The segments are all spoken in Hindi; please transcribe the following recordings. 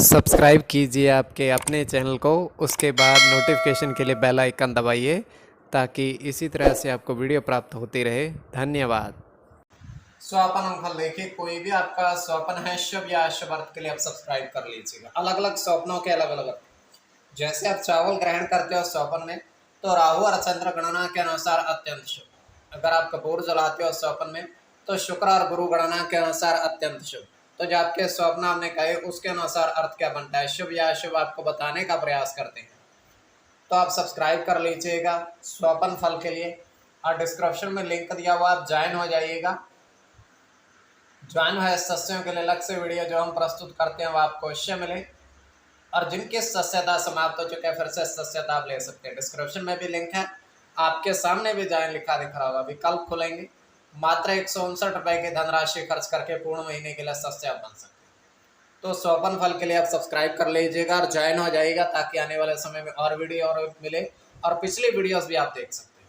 सब्सक्राइब कीजिए आपके अपने चैनल को, उसके बाद नोटिफिकेशन के लिए बेल आइकन दबाइए ताकि इसी तरह से आपको वीडियो प्राप्त होती रहे। धन्यवाद। स्वपन अंकल देखिए, कोई भी आपका स्वपन है शुभ या अशुभ अर्थ के लिए आप सब्सक्राइब कर लीजिएगा। अलग अलग स्वप्नों के अलग अलग अर्थ। जैसे आप चावल ग्रहण करते हो स्वपन में, तो राहु और चंद्र गणना के अनुसार अत्यंत शुभ। अगर आप कपूर जलाते हो स्वपन में, तो शुक्र और गुरु गणना के अनुसार अत्यंत शुभ। तो जो आपके स्वप्न आपने कहे उसके अनुसार अर्थ क्या बनता है, शुभ या अशुभ, आपको बताने का प्रयास करते हैं। तो आप सब्सक्राइब कर लीजिएगा स्वपन फल के लिए, और डिस्क्रिप्शन में लिंक दिया हुआ, आप ज्वाइन हो जाइएगा। ज्वाइन है सस्यों के लिए अलग से वीडियो जो हम प्रस्तुत करते हैं वो आपको अवश्य मिले। और जिनकी सस्यता समाप्त हो चुके हैं फिर से सस्यता आप ले सकते हैं। डिस्क्रिप्शन में भी लिंक है, आपके सामने भी ज्वाइन लिखा दिख रहा होगा। विकल्प खुलेंगे, मात्र 159 रुपए की धनराशि खर्च करके पूर्ण महीने के लिए सस्य आप बन सकते हैं। तो स्वपन फल के लिए आप सब्सक्राइब कर लीजिएगा और ज्वाइन हो जाइएगा, ताकि आने वाले समय में और वीडियो और मिले और पिछली वीडियोस भी आप देख सकते हैं।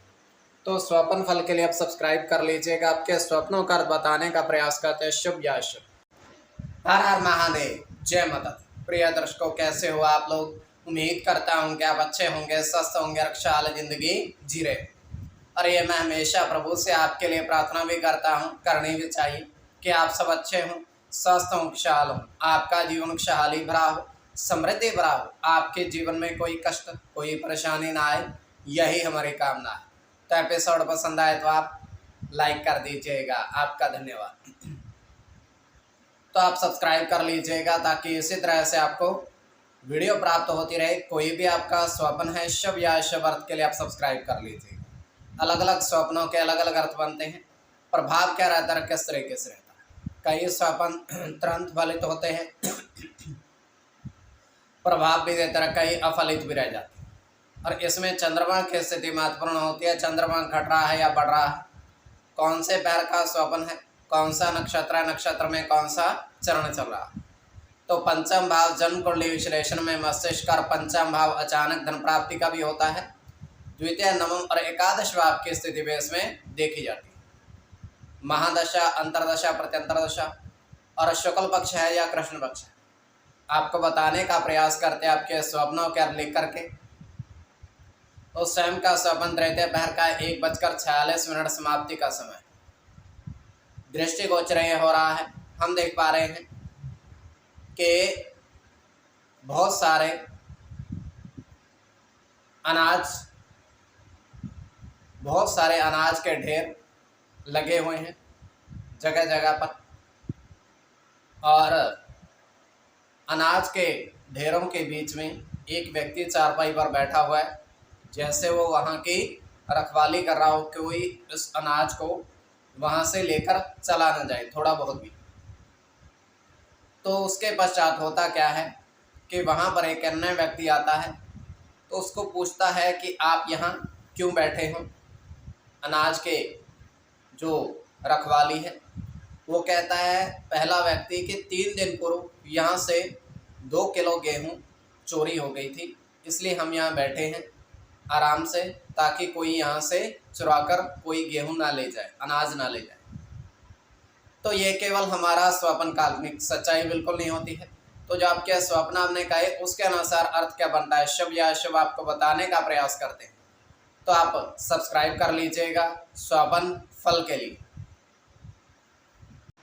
तो स्वप्न फल के लिए आप सब्सक्राइब कर लीजिएगा। आपके स्वप्नों का बताने का प्रयास करते हैं, शुभ या अशुभ। हर हर महादेव, जय माता। प्रिय दर्शकों, कैसे हो आप लोग? उम्मीद करता हूँ कि आप अच्छे होंगे, स्वस्थ होंगे, खुशहाल जिंदगी जी रहे। और ये मैं हमेशा प्रभु से आपके लिए प्रार्थना भी करता हूँ, करनी भी चाहिए, कि आप सब अच्छे हों, स्वस्थ हों, खुशहाल हों, आपका जीवन खुशहाली भरा हो, समृद्धि भरा हो, आपके जीवन में कोई कष्ट कोई परेशानी ना आए, यही हमारी कामना है। तो एपिसोड पसंद आए तो आप लाइक कर दीजिएगा, आपका धन्यवाद। तो आप सब्सक्राइब कर लीजिएगा ताकि इसी तरह से आपको वीडियो प्राप्त होती रहे। कोई भी आपका स्वप्न है शुभ या अशुभ अर्थ के लिए आप सब्सक्राइब कर लीजिएगा। अलग अलग स्वप्नों के अलग अलग अर्थ बनते हैं। प्रभाव क्या रहता है, किस तरीके से रहता है। कई स्वप्न तुरंत फलित होते हैं, प्रभाव भी देते हैं, कई अफलित भी रह जाते हैं। और इसमें चंद्रमा की स्थिति महत्वपूर्ण होती है। चंद्रमा घट रहा है या बढ़ रहा है, कौन से पैर का स्वपन है, कौन सा नक्षत्र है, नक्षत्र में कौन सा चरण चल रहा है। तो पंचम भाव जन्म कुंडली विश्लेषण में मस्तिष्क और पंचम भाव अचानक धन प्राप्ति का भी होता है। द्वितीय, नवम और एकादश भाव की स्थिति भी इसमें देखी जाती है। महादशा, अंतरदशा, प्रत्यंतरदशा और शुक्ल पक्ष है या कृष्ण पक्ष है, आपको बताने का प्रयास करते हैं आपके स्वप्नों के लिख करके। तो स्वयं का स्वपन तृतीय पहर का 1:46 समाप्ति का समय दृष्टि गोचर हो रहा है। हम देख पा रहे हैं कि बहुत सारे अनाज के ढेर लगे हुए हैं जगह जगह पर, और अनाज के ढेरों के बीच में एक व्यक्ति चारपाई पर बैठा हुआ है, जैसे वो वहाँ की रखवाली कर रहा हो कि कोई इस अनाज को वहाँ से लेकर चला न जाए थोड़ा बहुत भी। तो उसके पश्चात होता क्या है कि वहाँ पर एक अन्य व्यक्ति आता है, तो उसको पूछता है कि आप यहाँ क्यों बैठे हो। अनाज के जो रखवाली है वो कहता है, पहला व्यक्ति, कि 3 दिन पूर्व यहाँ से 2 किलो गेहूँ चोरी हो गई थी, इसलिए हम यहाँ बैठे हैं आराम से, ताकि कोई यहाँ से चुराकर कोई गेहूँ ना ले जाए, अनाज ना ले जाए। तो ये केवल हमारा स्वप्न काल्पनिक, सच्चाई बिल्कुल नहीं होती है। तो जो आपके स्वप्न आपने कहे उसके अनुसार अर्थ क्या बनता है, शुभ या अशुभ, आपको बताने का प्रयास करते हैं। तो आप सब्सक्राइब कर लीजिएगा स्वप्न फल के लिए।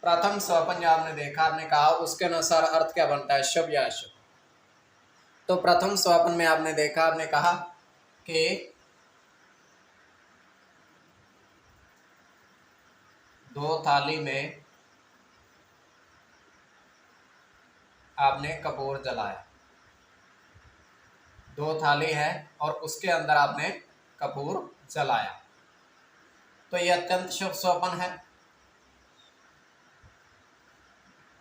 प्रथम स्वप्न जो आपने देखा, आपने कहा उसके अनुसार अर्थ क्या बनता है, शुभ या अशुभ। तो प्रथम स्वप्न में आपने देखा, आपने कहा कि 2 थाली में आपने कपूर जलाया। 2 थाली है और उसके अंदर आपने कपूर जलाया। तो ये अत्यंत शुभ स्वप्न है।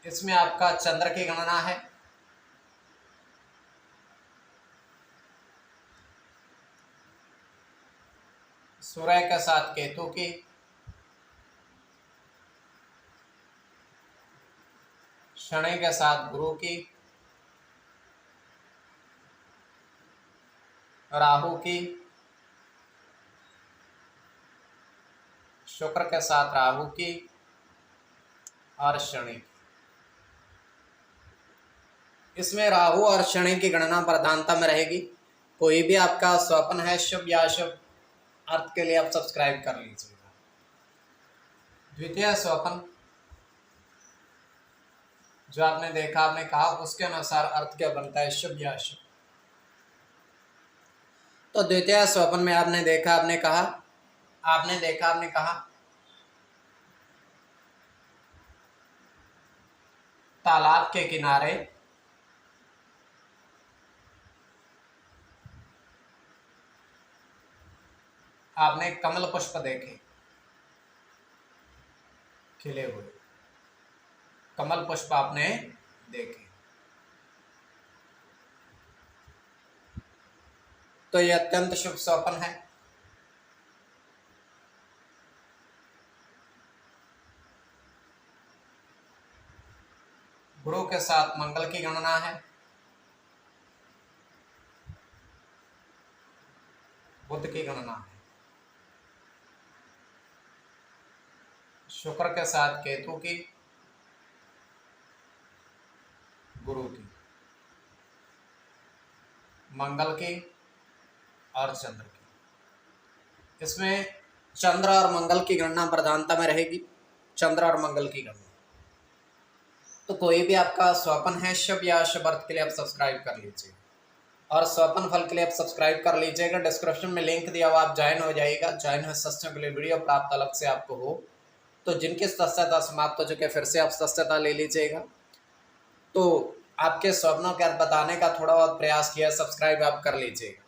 इसमें आपका चंद्र की गणना है, सूर्य के साथ केतु की, शनि के साथ गुरु की, राहु की, शुक्र के साथ राहु की, और शनि की। इसमें राहु और शनि की गणना प्रधानता में रहेगी। कोई भी आपका स्वप्न है शुभ या अशुभ अर्थ के लिए आप सब्सक्राइब कर लीजिएगा। द्वितीय स्वप्न जो आपने देखा, आपने कहा, उसके अनुसार अर्थ क्या बनता है, शुभ या अशुभ। तो द्वितीय स्वप्न में आपने देखा, आपने कहा तालाब के किनारे आपने कमल पुष्प देखे, खिले हुए कमल पुष्प आपने देखे। तो यह अत्यंत शुभ स्वप्न है। गुरु के साथ मंगल की गणना है, बुध की गणना है, शुक्र के साथ केतु की, गुरु की, मंगल की और चंद्र की। इसमें चंद्र और मंगल की गणना प्रधानता में रहेगी, चंद्र और मंगल की गणना। तो कोई भी आपका स्वप्न है शुभ या अशुभ अर्थ के लिए आप सब्सक्राइब कर लीजिए, और स्वप्न फल के लिए आप सब्सक्राइब कर लीजिएगा। डिस्क्रिप्शन में लिंक दिया हुआ, आप ज्वाइन हो जाइएगा। ज्वाइन हुए सदस्यों के लिए वीडियो प्राप्त अलग से आपको हो, तो जिनकी सदस्यता समाप्त हो चुके फिर से आप सदस्यता ले लीजिएगा। तो आपके स्वप्नों के अर्थ बताने का थोड़ा बहुत प्रयास किया, सब्सक्राइब आप कर लीजिएगा।